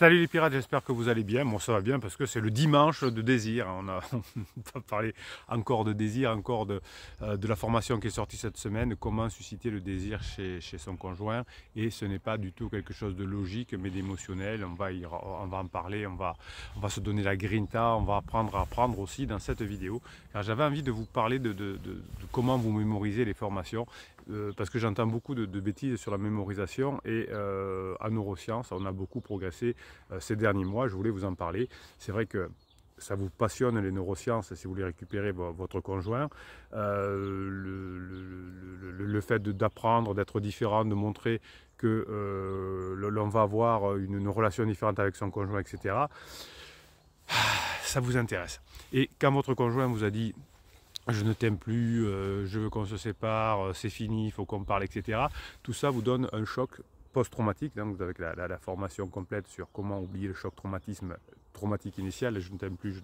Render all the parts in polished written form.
Salut les pirates, j'espère que vous allez bien. Moi ça va bien parce que c'est le dimanche de désir. On va parler encore de désir, encore de la formation qui est sortie cette semaine, comment susciter le désir chez son conjoint. Et ce n'est pas du tout quelque chose de logique mais d'émotionnel. On va en parler, on va se donner la grinta, on va apprendre à apprendre aussi dans cette vidéo. Car j'avais envie de vous parler de comment vous mémorisez les formations. Parce que j'entends beaucoup de bêtises sur la mémorisation et en neurosciences, on a beaucoup progressé ces derniers mois. Je voulais vous en parler. C'est vrai que ça vous passionne les neurosciences si vous voulez récupérer votre conjoint. Le fait d'apprendre, d'être différent, de montrer que l'on va avoir une relation différente avec son conjoint, etc. Ça vous intéresse. Et quand votre conjoint vous a dit je ne t'aime plus, je veux qu'on se sépare, c'est fini, il faut qu'on parle, etc. Tout ça vous donne un choc post-traumatique. Donc vous avez la formation complète sur comment oublier le choc traumatique initial. Je ne t'aime plus,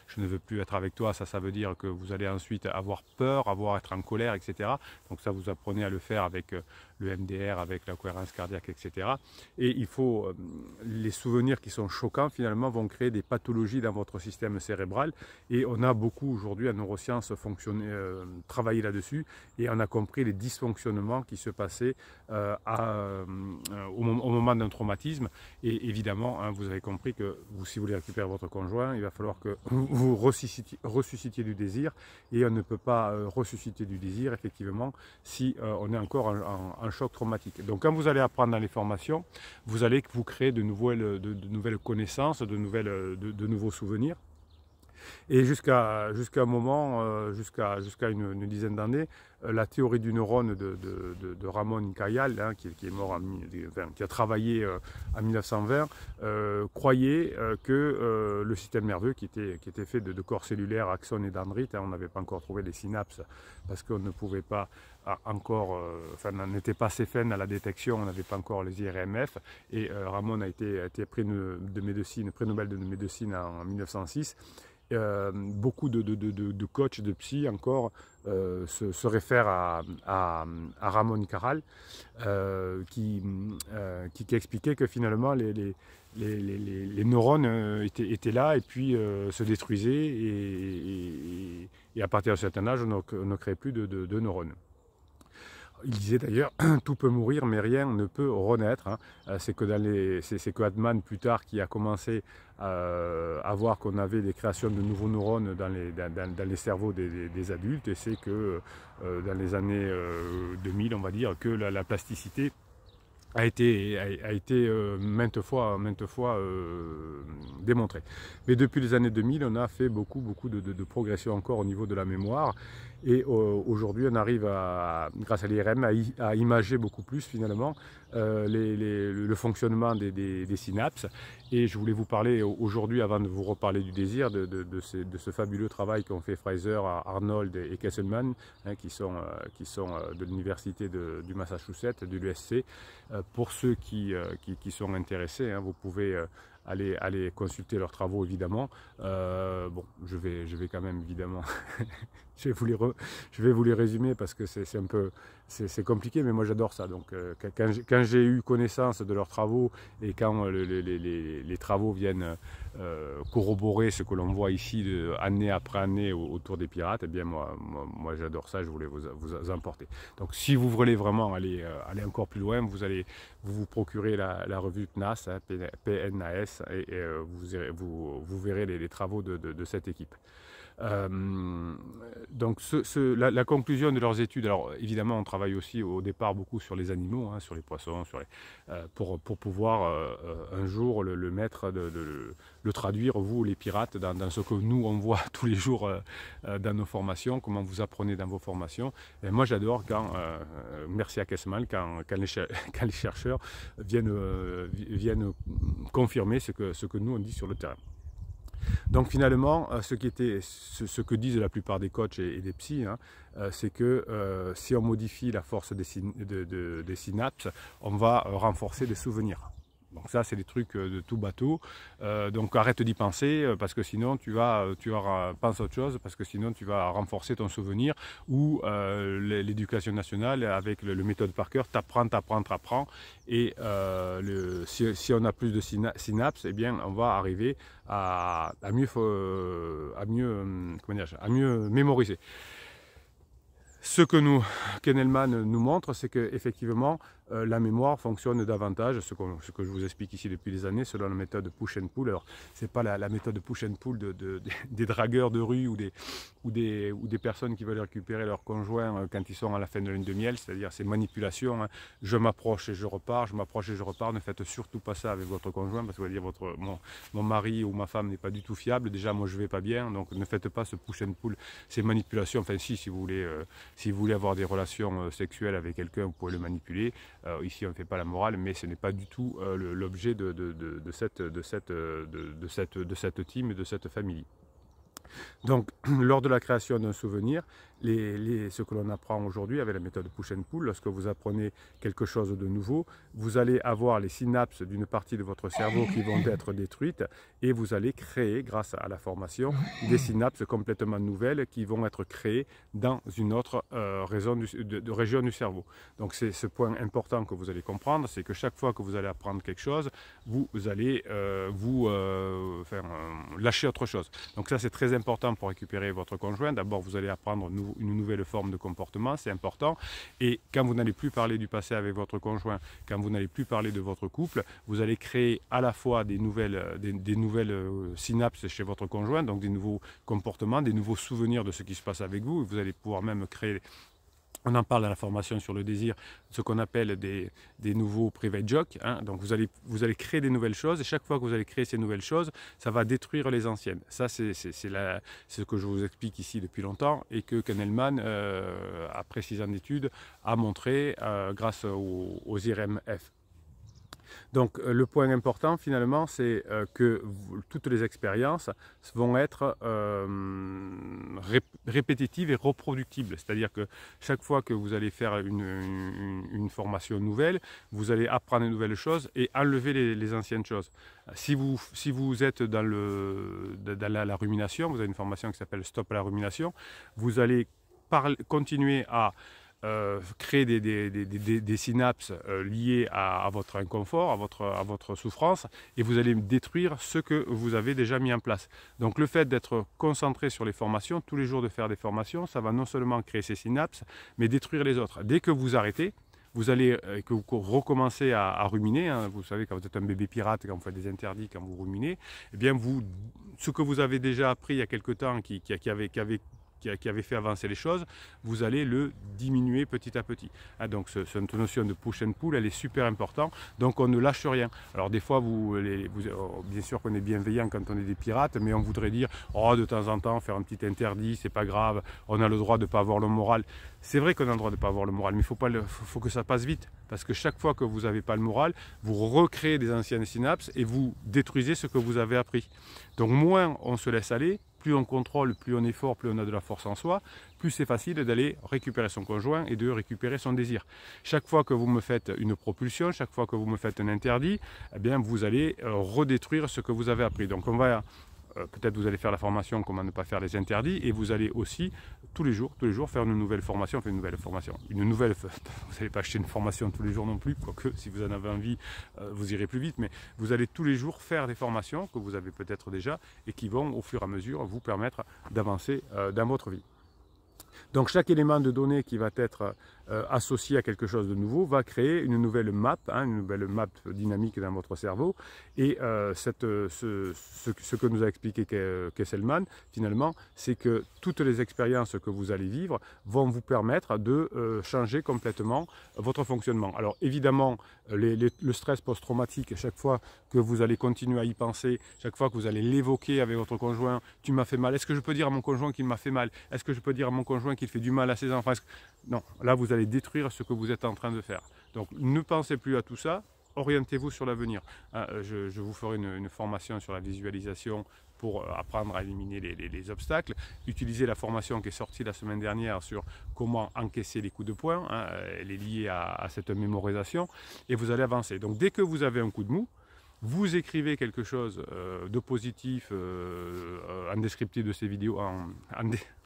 je ne veux plus être avec toi. Ça veut dire que vous allez ensuite avoir peur, être en colère, etc. Donc ça, vous apprenez à le faire avec le MDR, avec la cohérence cardiaque, etc. Et il faut, les souvenirs qui sont choquants finalement vont créer des pathologies dans votre système cérébral. Et on a beaucoup aujourd'hui en neurosciences travaillé là-dessus et on a compris les dysfonctionnements qui se passaient au moment d'un traumatisme. Et évidemment, hein, vous avez compris que si vous voulez récupérer votre conjoint, il va falloir que vous ressuscitiez du désir. Et on ne peut pas ressusciter du désir, effectivement, si on est encore en choc traumatique. Donc quand vous allez apprendre dans les formations, vous allez vous créer de nouvelles connaissances, de nouveaux souvenirs. Et jusqu'à un moment, jusqu'à une dizaine d'années, la théorie du neurone de Ramon Cajal, hein, qui est mort qui a travaillé en 1920, croyait que le système nerveux, qui était fait de corps cellulaires, axones et dendrites, hein, on n'avait pas encore trouvé les synapses parce qu'on ne pouvait pas encore, on n'était pas assez fin à la détection, on n'avait pas encore les IRMF, et Ramon a été prix Nobel de médecine en 1906. Beaucoup de coachs, de psy encore se réfèrent à Ramon Cajal qui expliquait que finalement les neurones étaient là et puis se détruisaient et à partir d'un certain âge on ne crée plus de neurones. Il disait d'ailleurs, tout peut mourir, mais rien ne peut renaître. Hein. C'est que Adman, plus tard, qui a commencé à voir qu'on avait des créations de nouveaux neurones dans les cerveaux des adultes. Et c'est que dans les années 2000, on va dire, que la plasticité a été maintes fois démontrée. Mais depuis les années 2000, on a fait beaucoup de progression encore au niveau de la mémoire. Et aujourd'hui, on arrive, grâce à l'IRM, à imager beaucoup plus finalement le fonctionnement des synapses. Et je voulais vous parler aujourd'hui, avant de vous reparler du désir, de ce fabuleux travail qu'ont fait Fraser, Arnold et Kesselman, hein, qui sont de l'université du Massachusetts, de l'USC. Pour ceux qui sont intéressés, hein, vous pouvez aller consulter leurs travaux évidemment. Bon, je vais quand même évidemment, je vais vous les résumer parce que c'est compliqué, mais moi j'adore ça. Donc quand j'ai eu connaissance de leurs travaux et quand les travaux viennent corroborer ce que l'on voit ici année après année autour des pirates, eh bien moi j'adore ça, je voulais vous emporter. Donc si vous voulez vraiment aller encore plus loin, vous procurez la revue PNAS, hein, PNAS, et vous verrez les travaux de cette équipe. Donc la conclusion de leurs études, alors évidemment on travaille aussi au départ beaucoup sur les animaux, hein, sur les poissons, pour pouvoir un jour le mettre, le traduire, vous les pirates, dans ce que nous on voit tous les jours dans nos formations, comment vous apprenez dans vos formations. Et moi j'adore quand, merci à Kesselman, quand les chercheurs viennent confirmer ce que nous on dit sur le terrain. Donc finalement, ce que disent la plupart des coachs et des psys, hein, c'est que si on modifie la force des synapses, on va renforcer des souvenirs. Bon, ça, c'est des trucs de tout bateau. Donc arrête d'y penser parce que sinon pense à autre chose, parce que sinon tu vas renforcer ton souvenir ou l'éducation nationale avec le méthode Parker, t'apprends. Et si on a plus de synapses, eh bien, on va arriver à mieux mémoriser. Ce que Kahneman nous montre, c'est qu'effectivement, la mémoire fonctionne davantage, ce que je vous explique ici depuis des années, selon la méthode push and pull. Alors, ce n'est pas la méthode push and pull des dragueurs de rue ou des personnes qui veulent récupérer leur conjoint quand ils sont à la fin de la lune de miel, c'est-à-dire ces manipulations. Hein. Je m'approche et je repars, je m'approche et je repars. Ne faites surtout pas ça avec votre conjoint, parce que vous allez dire mon mari ou ma femme n'est pas du tout fiable. Déjà, moi, je ne vais pas bien, donc ne faites pas ce push and pull, ces manipulations. Enfin, si vous voulez avoir des relations sexuelles avec quelqu'un, vous pouvez le manipuler. Ici, on ne fait pas la morale, mais ce n'est pas du tout l'objet de cette team et de cette famille. Donc, lors de la création d'un souvenir, ce que l'on apprend aujourd'hui avec la méthode push and pull, lorsque vous apprenez quelque chose de nouveau, vous allez avoir les synapses d'une partie de votre cerveau qui vont être détruites et vous allez créer, grâce à la formation, des synapses complètement nouvelles qui vont être créées dans une autre région du cerveau. Donc, c'est ce point important que vous allez comprendre, c'est que chaque fois que vous allez apprendre quelque chose, vous allez lâcher autre chose. Donc ça, c'est très important pour récupérer votre conjoint. D'abord, vous allez apprendre une nouvelle forme de comportement, c'est important. Et quand vous n'allez plus parler du passé avec votre conjoint, quand vous n'allez plus parler de votre couple, vous allez créer à la fois des nouvelles synapses chez votre conjoint, donc des nouveaux comportements, des nouveaux souvenirs de ce qui se passe avec vous. Vous allez pouvoir même créer... On en parle dans la formation sur le désir, ce qu'on appelle des nouveaux private jokes. Hein. Donc vous allez créer des nouvelles choses et chaque fois que vous allez créer ces nouvelles choses, ça va détruire les anciennes. Ça, c'est ce que je vous explique ici depuis longtemps et que Kahneman, après 6 ans d'études, a montré grâce aux IRMF. Donc le point important finalement, c'est que toutes les expériences vont être répétitives et reproductibles. C'est-à-dire que chaque fois que vous allez faire une formation nouvelle, vous allez apprendre de nouvelles choses et enlever les anciennes choses. Si vous êtes dans la rumination, vous avez une formation qui s'appelle Stop à la rumination, vous allez continuer à créer des synapses liées à votre inconfort, à votre souffrance, et vous allez détruire ce que vous avez déjà mis en place. Donc le fait d'être concentré sur les formations, tous les jours de faire des formations, ça va non seulement créer ces synapses, mais détruire les autres. Dès que vous arrêtez, que vous recommencez à ruminer, hein, vous savez, quand vous êtes un bébé pirate, quand vous faites des interdits, quand vous ruminez, eh bien ce que vous avez déjà appris il y a quelque temps, qui avait fait avancer les choses, vous allez le diminuer petit à petit. Ah, donc cette notion de push and pull, elle est super importante, donc on ne lâche rien. Alors des fois, bien sûr qu'on est bienveillant quand on est des pirates, mais on voudrait dire, oh, de temps en temps, faire un petit interdit, c'est pas grave, on a le droit de ne pas avoir le moral. C'est vrai qu'on a le droit de ne pas avoir le moral, mais il faut que ça passe vite, parce que chaque fois que vous n'avez pas le moral, vous recréez des anciennes synapses et vous détruisez ce que vous avez appris. Donc moins on se laisse aller, plus on contrôle, plus on est fort, plus on a de la force en soi, plus c'est facile d'aller récupérer son conjoint et de récupérer son désir. Chaque fois que vous me faites une propulsion, chaque fois que vous me faites un interdit, eh bien vous allez redétruire ce que vous avez appris. Donc on va... peut-être vous allez faire la formation comment ne pas faire les interdits et vous allez aussi tous les jours faire une nouvelle formation, vous n'allez pas acheter une formation tous les jours non plus, quoique si vous en avez envie vous irez plus vite, mais vous allez tous les jours faire des formations que vous avez peut-être déjà et qui vont au fur et à mesure vous permettre d'avancer dans votre vie. Donc chaque élément de données qui va être associé à quelque chose de nouveau va créer une nouvelle map, une nouvelle map dynamique dans votre cerveau. Et ce que nous a expliqué Kesselman, finalement, c'est que toutes les expériences que vous allez vivre vont vous permettre de changer complètement votre fonctionnement. Alors évidemment, le stress post-traumatique, chaque fois que vous allez continuer à y penser, chaque fois que vous allez l'évoquer avec votre conjoint, tu m'as fait mal, est-ce que je peux dire à mon conjoint qu'il m'a fait mal? Est-ce que je peux dire à mon conjoint qu'il fait du mal à ses enfants? Non, là vous allez détruire ce que vous êtes en train de faire. Donc ne pensez plus à tout ça, orientez-vous sur l'avenir. Je vous ferai une formation sur la visualisation pour apprendre à éliminer les obstacles. Utilisez la formation qui est sortie la semaine dernière sur comment encaisser les coups de poing, elle est liée à cette mémorisation, et vous allez avancer. Donc dès que vous avez un coup de mou, vous écrivez quelque chose de positif en descriptif de ces vidéos,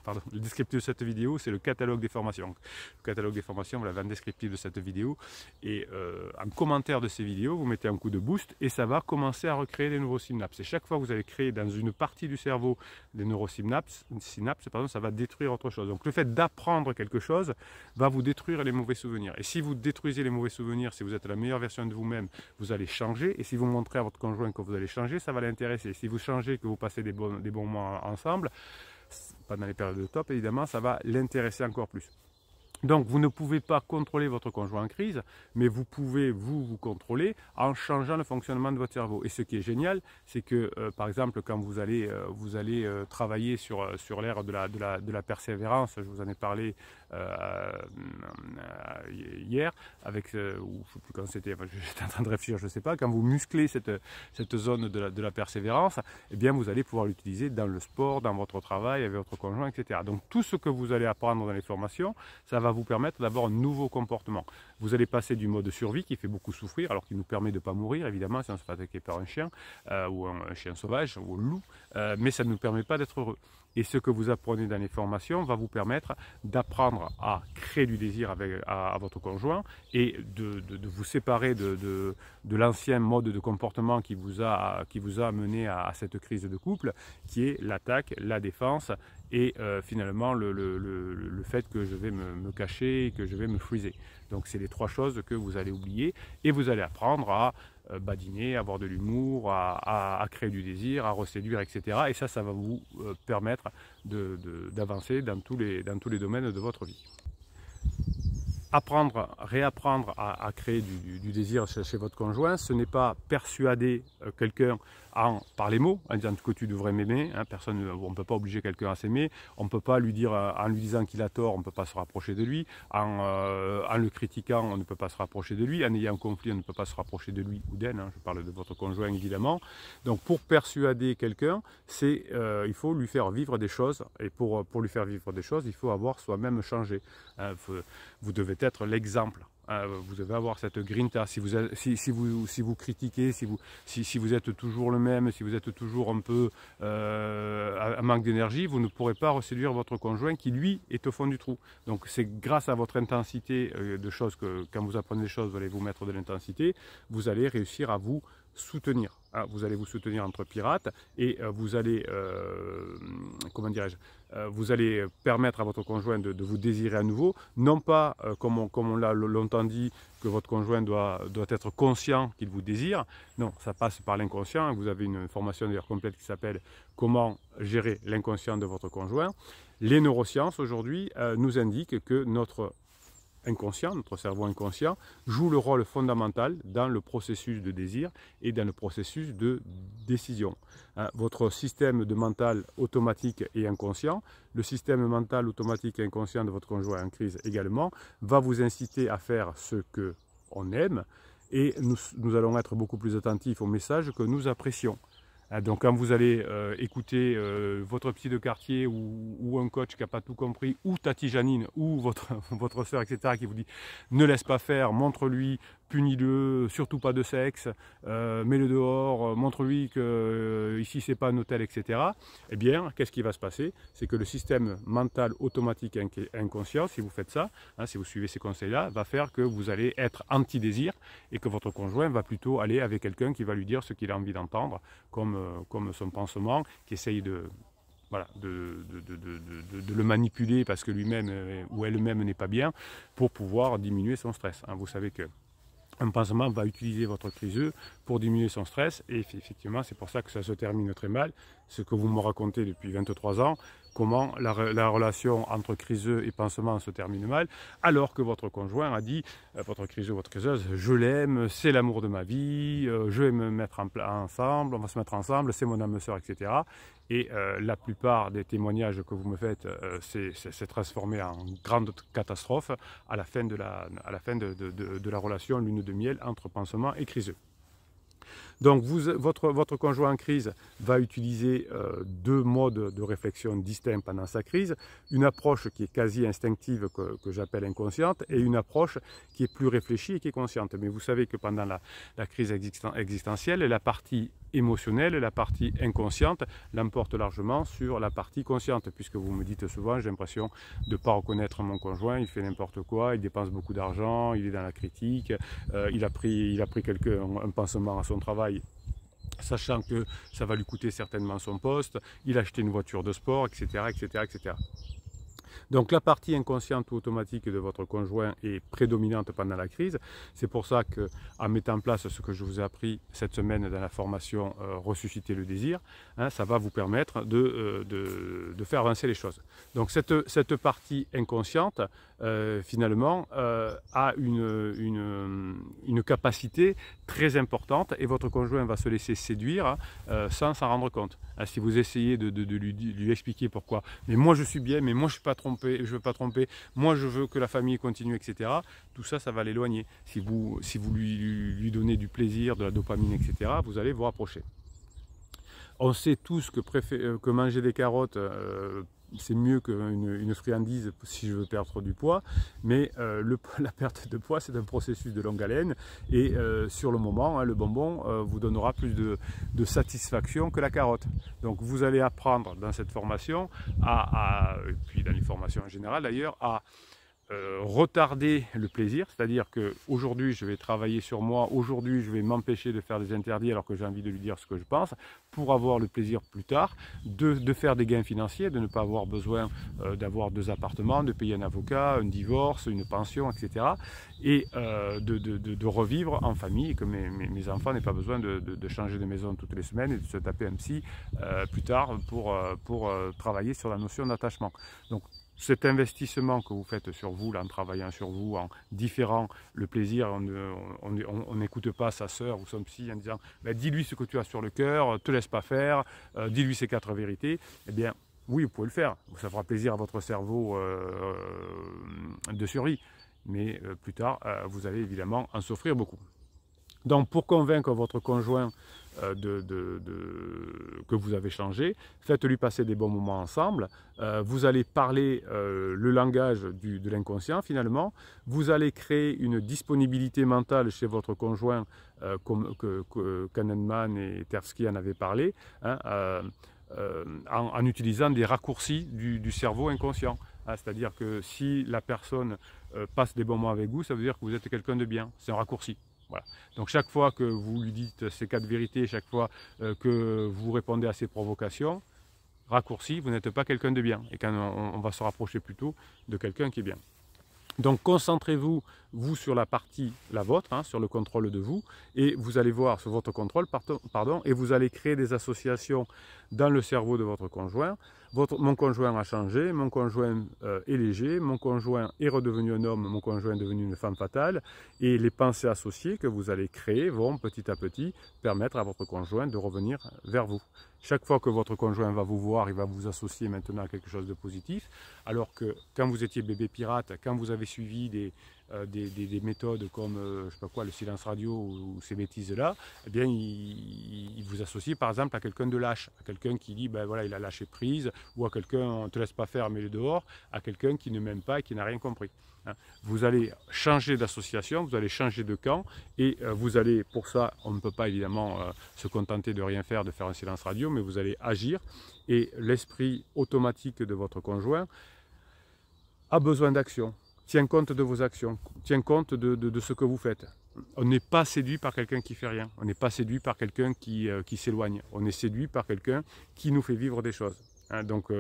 pardon, le descriptif de cette vidéo, c'est le catalogue des formations. Le catalogue des formations, vous l'avez en descriptif de cette vidéo. Et en commentaire de ces vidéos, vous mettez un coup de boost et ça va commencer à recréer des nouveaux synapses. Et chaque fois que vous allez créer dans une partie du cerveau des neurosynapses, ça va détruire autre chose. Donc le fait d'apprendre quelque chose va vous détruire les mauvais souvenirs. Et si vous détruisez les mauvais souvenirs, si vous êtes la meilleure version de vous-même, vous allez changer. Et si vous montrez à votre conjoint que vous allez changer, ça va l'intéresser. Si vous changez, que vous passez des bons moments ensemble, pendant les périodes de top, évidemment, ça va l'intéresser encore plus. Donc vous ne pouvez pas contrôler votre conjoint en crise, mais vous pouvez vous contrôler en changeant le fonctionnement de votre cerveau. Et ce qui est génial, c'est que par exemple quand vous allez travailler sur l'ère de la persévérance, je vous en ai parlé hier, avec, ou je ne sais plus quand c'était, j'étais en train de réfléchir, je ne sais pas, quand vous musclez cette zone de la persévérance, eh bien vous allez pouvoir l'utiliser dans le sport, dans votre travail, avec votre conjoint, etc. Donc tout ce que vous allez apprendre dans les formations, ça va vous permettre d'avoir un nouveau comportement. Vous allez passer du mode survie qui fait beaucoup souffrir, alors qu'il nous permet de ne pas mourir, évidemment, si on se fait attaquer par un chien, ou un chien sauvage, ou un loup, mais ça ne nous permet pas d'être heureux. Et ce que vous apprenez dans les formations va vous permettre d'apprendre à créer du désir à votre conjoint et de vous séparer de l'ancien mode de comportement qui vous a mené à cette crise de couple, qui est l'attaque, la défense et finalement le fait que je vais me cacher et que je vais me freezer. Donc c'est les trois choses que vous allez oublier et vous allez apprendre à badiner, à avoir de l'humour, à créer du désir, à reséduire, etc. Et ça va vous permettre d'avancer dans tous les domaines de votre vie. Réapprendre à créer du désir chez votre conjoint, ce n'est pas persuader quelqu'un par les mots, en disant que tu devrais m'aimer, hein, on ne peut pas obliger quelqu'un à s'aimer, on ne peut pas lui dire, en lui disant qu'il a tort, on ne peut pas se rapprocher de lui, en le critiquant, on ne peut pas se rapprocher de lui, en ayant un conflit, on ne peut pas se rapprocher de lui ou d'elle, hein, je parle de votre conjoint évidemment. Donc pour persuader quelqu'un, il faut lui faire vivre des choses, et pour lui faire vivre des choses, il faut avoir soi-même changé. Hein, vous devez être l'exemple. Vous devez avoir cette grinta. Si vous critiquez, si vous êtes toujours le même, si vous êtes toujours un peu à manque d'énergie, vous ne pourrez pas reséduire votre conjoint qui lui est au fond du trou. Donc c'est grâce à votre intensité de choses que quand vous apprenez des choses, vous allez vous mettre de l'intensité, vous allez réussir à vous soutenir. Vous allez vous soutenir entre pirates et vous allez, comment dirais-je, vous allez permettre à votre conjoint de vous désirer à nouveau, non pas comme on l'a longtemps dit, que votre conjoint doit être conscient qu'il vous désire. Non, ça passe par l'inconscient. Vous avez une formation d'ailleurs complète qui s'appelle « Comment gérer l'inconscient de votre conjoint ». Les neurosciences aujourd'hui nous indiquent que notre cerveau inconscient, joue le rôle fondamental dans le processus de désir et dans le processus de décision. Votre système de mental automatique et inconscient, le système mental automatique et inconscient de votre conjoint en crise également, va vous inciter à faire ce que on aime et nous allons être beaucoup plus attentifs aux messages que nous apprécions. Donc quand vous allez écouter votre psy de quartier ou un coach qui n'a pas tout compris, ou Tati Janine, ou votre soeur, etc., qui vous dit ne laisse pas faire, montre-lui, punis-le, surtout pas de sexe, mets-le dehors, montre-lui que ici c'est pas un hôtel, etc. Eh bien, qu'est-ce qui va se passer? C'est que le système mental automatique inconscient, si vous faites ça, hein, si vous suivez ces conseils-là, va faire que vous allez être anti-désir et que votre conjoint va plutôt aller avec quelqu'un qui va lui dire ce qu'il a envie d'entendre, comme son pansement, qui essaye de le manipuler parce que lui-même ou elle-même n'est pas bien pour pouvoir diminuer son stress. Vous savez que un pansement va utiliser votre criseux pour diminuer son stress et effectivement c'est pour ça que ça se termine très mal. Ce que vous me racontez depuis 23 ans, comment la relation entre criseux et pansement se termine mal, alors que votre conjoint a dit, votre criseux, votre criseuse, je l'aime, c'est l'amour de ma vie, je vais me mettre ensemble, on va se mettre ensemble, c'est mon âme sœur, etc. Et la plupart des témoignages que vous me faites s'est transformé en grande catastrophe à la fin de la relation lune de miel entre pansement et criseux. Donc votre conjoint en crise va utiliser deux modes de réflexion distincts pendant sa crise, une approche qui est quasi instinctive que j'appelle inconsciente et une approche qui est plus réfléchie et qui est consciente. Mais vous savez que pendant la crise existentielle, la partie émotionnelle, la partie inconsciente l'emporte largement sur la partie consciente, puisque vous me dites souvent, j'ai l'impression de ne pas reconnaître mon conjoint, il fait n'importe quoi, il dépense beaucoup d'argent, il est dans la critique, il a pris un pansement à son travail, sachant que ça va lui coûter certainement son poste, il a acheté une voiture de sport, etc., etc., etc. Donc la partie inconsciente ou automatique de votre conjoint est prédominante pendant la crise. C'est pour ça qu'en mettant en place ce que je vous ai appris cette semaine dans la formation Ressusciter le désir, hein, ça va vous permettre de faire avancer les choses. Donc cette partie inconsciente, finalement, a une capacité très importante et votre conjoint va se laisser séduire sans s'en rendre compte. Si vous essayez de lui expliquer pourquoi, mais moi je suis bien, mais moi je ne suis pas trompé, je veux pas tromper, moi je veux que la famille continue, etc. Tout ça, ça va l'éloigner. Si vous lui donnez du plaisir, de la dopamine, etc., vous allez vous rapprocher. On sait tous que manger des carottes, c'est mieux qu'une friandise si je veux perdre du poids, mais la perte de poids, c'est un processus de longue haleine et sur le moment, hein, le bonbon vous donnera plus de satisfaction que la carotte. Donc vous allez apprendre dans cette formation, et puis dans les formations en général d'ailleurs, à retarder le plaisir, c'est-à-dire qu'aujourd'hui je vais travailler sur moi, aujourd'hui je vais m'empêcher de faire des interdits alors que j'ai envie de lui dire ce que je pense, pour avoir le plaisir plus tard, de faire des gains financiers, de ne pas avoir besoin d'avoir 2 appartements, de payer un avocat, un divorce, une pension, etc. Et de revivre en famille et que mes enfants n'aient pas besoin de changer de maison toutes les semaines et de se taper un psy plus tard pour travailler sur la notion d'attachement. Donc cet investissement que vous faites sur vous, là, en travaillant sur vous, en différant le plaisir, on n'écoute pas sa sœur ou son psy en disant ben, dis-lui ce que tu as sur le cœur, te laisse pas faire, dis-lui ces 4 vérités. Eh bien, oui, vous pouvez le faire. Ça fera plaisir à votre cerveau de survie. Mais plus tard, vous allez évidemment en souffrir beaucoup. Donc, pour convaincre votre conjoint que vous avez changé, faites-lui passer des bons moments ensemble, vous allez parler le langage de l'inconscient finalement, vous allez créer une disponibilité mentale chez votre conjoint comme Kahneman et Tversky en avaient parlé, hein, en utilisant des raccourcis du cerveau inconscient. C'est-à-dire que si la personne passe des bons moments avec vous, ça veut dire que vous êtes quelqu'un de bien, c'est un raccourci. Voilà. Donc chaque fois que vous lui dites ces 4 vérités, chaque fois que vous répondez à ses provocations, raccourci, vous n'êtes pas quelqu'un de bien. Et quand on va se rapprocher plutôt de quelqu'un qui est bien. Donc concentrez-vous, vous, sur la partie, la vôtre, hein, sur le contrôle de vous, et vous allez voir sur votre contrôle, et vous allez créer des associations dans le cerveau de votre conjoint. Mon conjoint a changé, mon conjoint est léger, mon conjoint est redevenu un homme, mon conjoint est devenu une femme fatale, et les pensées associées que vous allez créer vont petit à petit permettre à votre conjoint de revenir vers vous. Chaque fois que votre conjoint va vous voir, il va vous associer maintenant à quelque chose de positif, alors que quand vous étiez bébé pirate, quand vous avez suivi des méthodes comme je sais pas quoi, le silence radio ou ces bêtises-là, eh bien il vous associe par exemple à quelqu'un de lâche, à quelqu'un qui dit ben voilà il a lâché prise, ou à quelqu'un on ne te laisse pas faire mais le dehors, à quelqu'un qui ne m'aime pas et qui n'a rien compris. Vous allez changer d'association, vous allez changer de camp et vous allez, pour ça, on ne peut pas évidemment se contenter de rien faire, de faire un silence radio, mais vous allez agir et l'esprit automatique de votre conjoint a besoin d'action, tient compte de vos actions, tient compte de ce que vous faites. On n'est pas séduit par quelqu'un qui fait rien, on n'est pas séduit par quelqu'un qui s'éloigne, on est séduit par quelqu'un qui nous fait vivre des choses. Donc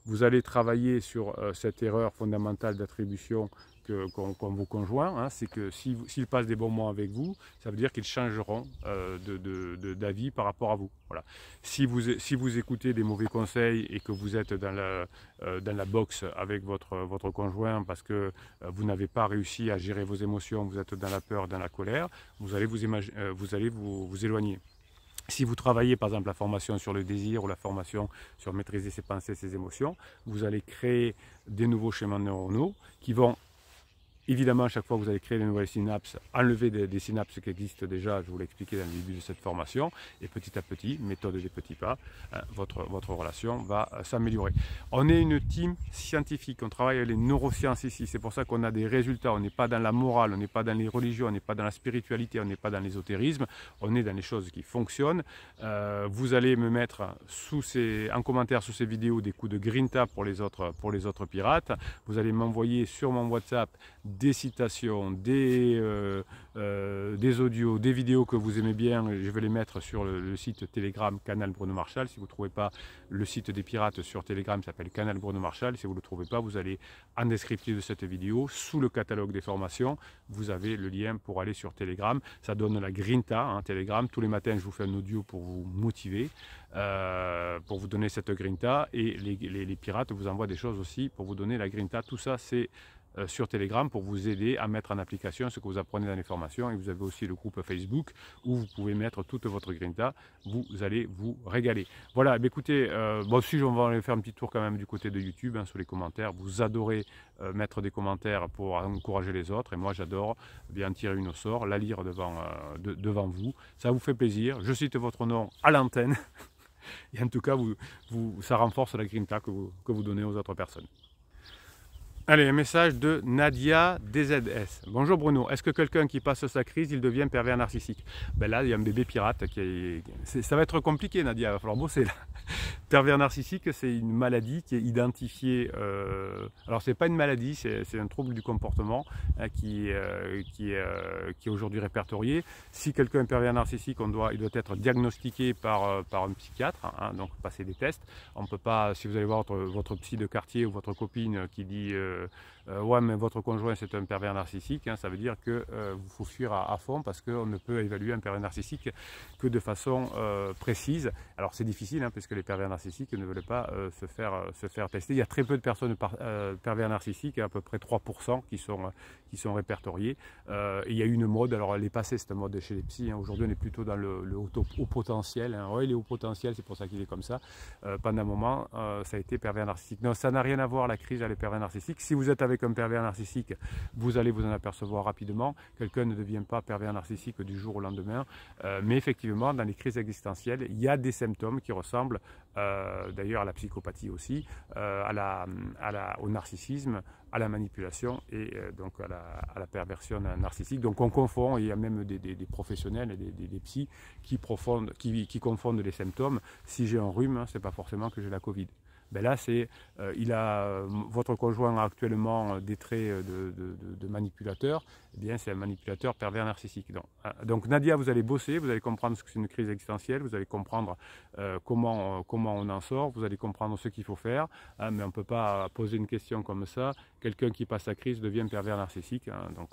vous allez travailler sur cette erreur fondamentale d'attribution qu'ont vos conjoints, c'est que s'ils passent des bons moments avec vous, ça veut dire qu'ils changeront d'avis par rapport à vous. Voilà. Si vous écoutez des mauvais conseils et que vous êtes dans la boxe avec votre conjoint parce que vous n'avez pas réussi à gérer vos émotions, vous êtes dans la peur, dans la colère, vous allez vous éloigner. Si vous travaillez par exemple la formation sur le désir ou la formation sur maîtriser ses pensées, ses émotions, vous allez créer des nouveaux schémas neuronaux qui vont Évidemment, à chaque fois que vous allez créer de nouvelles synapses, enlever des synapses qui existent déjà, je vous l'ai expliqué dans le début de cette formation, et petit à petit, méthode des petits pas, votre relation va s'améliorer. On est une team scientifique, on travaille avec les neurosciences ici, c'est pour ça qu'on a des résultats, on n'est pas dans la morale, on n'est pas dans les religions, on n'est pas dans la spiritualité, on n'est pas dans l'ésotérisme, on est dans les choses qui fonctionnent. Vous allez me mettre en commentaire sous ces vidéos des coups de grinta pour les autres pirates, vous allez m'envoyer sur mon WhatsApp des citations, des audios, des vidéos que vous aimez bien. Je vais les mettre sur le site Telegram Canal Bruno Marchal. Si vous ne trouvez pas le site des pirates sur Telegram, ça s'appelle Canal Bruno Marchal. Si vous ne le trouvez pas, vous allez en descriptif de cette vidéo, sous le catalogue des formations, vous avez le lien pour aller sur Telegram. Ça donne la grinta, hein, Telegram. Tous les matins, je vous fais un audio pour vous motiver, pour vous donner cette grinta. Et les pirates vous envoient des choses aussi pour vous donner la grinta. Tout ça, c'est sur Telegram pour vous aider à mettre en application ce que vous apprenez dans les formations. Et vous avez aussi le groupe Facebook où vous pouvez mettre toute votre grinta. Vous allez vous régaler. Voilà, écoutez, bon, si on va aller faire un petit tour quand même du côté de YouTube, hein, sur les commentaires. Vous adorez mettre des commentaires pour encourager les autres. Et moi, j'adore bien tirer une au sort, la lire devant vous. Ça vous fait plaisir. Je cite votre nom à l'antenne. Et en tout cas, ça renforce la grinta que vous donnez aux autres personnes. Allez, un message de Nadia DZS. Bonjour Bruno, est-ce que quelqu'un qui passe sa crise, il devient pervers narcissique? Ben là, il y a un bébé pirate ça va être compliqué Nadia, il va falloir bosser là. Pervers narcissique, c'est une maladie qui est identifiée, alors c'est pas une maladie, c'est un trouble du comportement, hein, qui est aujourd'hui répertorié. Si quelqu'un est pervers narcissique, il doit être diagnostiqué par un psychiatre, hein, donc passer des tests. On peut pas, si vous allez voir votre psy de quartier ou votre copine qui dit ouais mais votre conjoint c'est un pervers narcissique, hein, ça veut dire que vous faut fuir à fond parce qu'on ne peut évaluer un pervers narcissique que de façon précise. Alors c'est difficile, hein, parce que les pervers narcissiques ne veulent pas se faire tester. Il y a très peu de personnes pervers narcissiques, à peu près 3% qui sont répertoriés. Et il y a eu une mode, alors elle est passée cette mode chez les psys, hein. Aujourd'hui on est plutôt dans le haut potentiel, hein. Ouais, il est haut potentiel, c'est pour ça qu'il est comme ça. Pendant un moment ça a été pervers narcissique. Non, ça n'a rien à voir, la crise avec les pervers narcissiques. Si vous êtes avec un pervers narcissique, vous allez vous en apercevoir rapidement. Quelqu'un ne devient pas pervers narcissique du jour au lendemain. Mais effectivement, dans les crises existentielles, il y a des symptômes qui ressemblent d'ailleurs à la psychopathie aussi, au narcissisme, à la manipulation et donc à la perversion narcissique. Donc on confond, il y a même des professionnels et des psys qui confondent les symptômes. Si j'ai un rhume, ce n'est pas forcément que j'ai la Covid. Ben là, votre conjoint a actuellement des traits de manipulateur, eh bien c'est un manipulateur pervers narcissique. Donc Nadia, vous allez bosser, vous allez comprendre ce que c'est une crise existentielle, vous allez comprendre comment on en sort, vous allez comprendre ce qu'il faut faire, hein, mais on ne peut pas poser une question comme ça, quelqu'un qui passe la crise devient pervers narcissique, hein, donc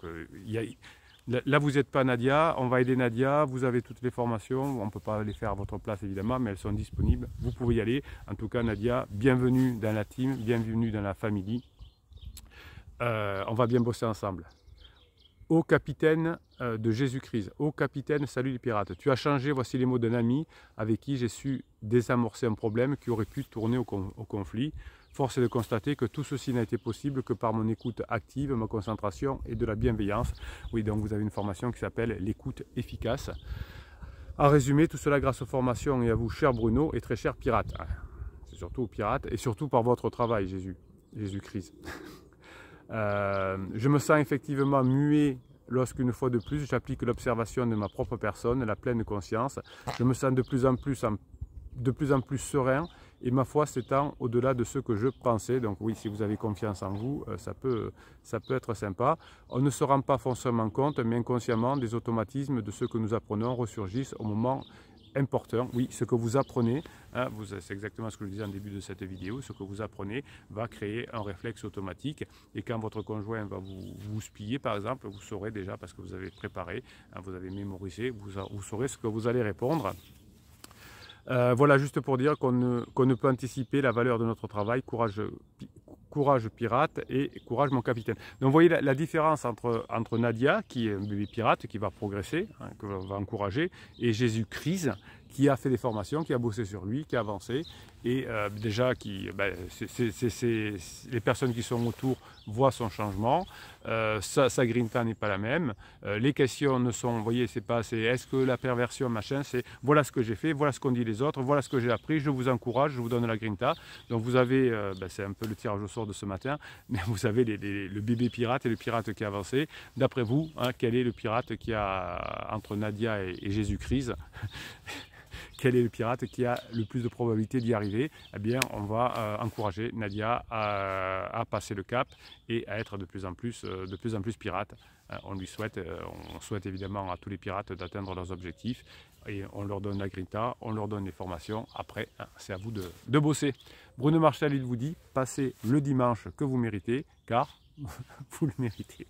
là, vous n'êtes pas Nadia, on va aider Nadia, vous avez toutes les formations, on ne peut pas les faire à votre place évidemment, mais elles sont disponibles, vous pouvez y aller. En tout cas Nadia, bienvenue dans la team, bienvenue dans la famille, on va bien bosser ensemble. Ô capitaine de Jésus-Christ, ô capitaine, salut les pirates, tu as changé, voici les mots d'un ami avec qui j'ai su désamorcer un problème qui aurait pu tourner au conflit. Force est de constater que tout ceci n'a été possible que par mon écoute active, ma concentration et de la bienveillance. Oui, donc vous avez une formation qui s'appelle l'écoute efficace. En résumé, tout cela grâce aux formations et à vous, cher Bruno et très cher pirate. C'est surtout aux pirates et surtout par votre travail, Jésus-Christ. Je me sens effectivement muet lorsqu'une fois de plus j'applique l'observation de ma propre personne, la pleine conscience. Je me sens de plus en plus serein et ma foi s'étend au-delà de ce que je pensais. Donc oui, si vous avez confiance en vous, ça peut être sympa. On ne se rend pas forcément compte, mais inconsciemment, des automatismes de ce que nous apprenons ressurgissent au moment important. Oui, ce que vous apprenez, hein, c'est exactement ce que je disais en début de cette vidéo, ce que vous apprenez va créer un réflexe automatique et quand votre conjoint va vous spier par exemple, vous saurez déjà, parce que vous avez préparé, hein, vous avez mémorisé, vous saurez ce que vous allez répondre. Voilà, juste pour dire qu'on ne peut anticiper la valeur de notre travail, courage pirate et courage mon capitaine. Donc vous voyez la différence entre Nadia, qui est un bébé pirate, qui va progresser, hein, que va encourager, et Jésus-Christ, qui a fait des formations, qui a bossé sur lui, qui a avancé, et déjà les personnes qui sont autour voit son changement, sa grinta n'est pas la même, les questions ne sont, vous voyez, c'est pas est-ce que la perversion, machin, c'est voilà ce que j'ai fait, voilà ce qu'ont dit les autres, voilà ce que j'ai appris, je vous encourage, je vous donne la grinta. Donc vous avez, c'est un peu le tirage au sort de ce matin, mais vous avez le bébé pirate et le pirate qui a avancé. D'après vous, hein, quel est le pirate qui a, entre Nadia et Jésus-Christ, quel est le pirate qui a le plus de probabilité d'y arriver? Eh bien, on va encourager Nadia à passer le cap et à être de plus en plus pirate. On souhaite évidemment à tous les pirates d'atteindre leurs objectifs et on leur donne la grinta, on leur donne les formations. Après, hein, c'est à vous de bosser. Bruno Marchal, il vous dit, passez le dimanche que vous méritez, car vous le méritez.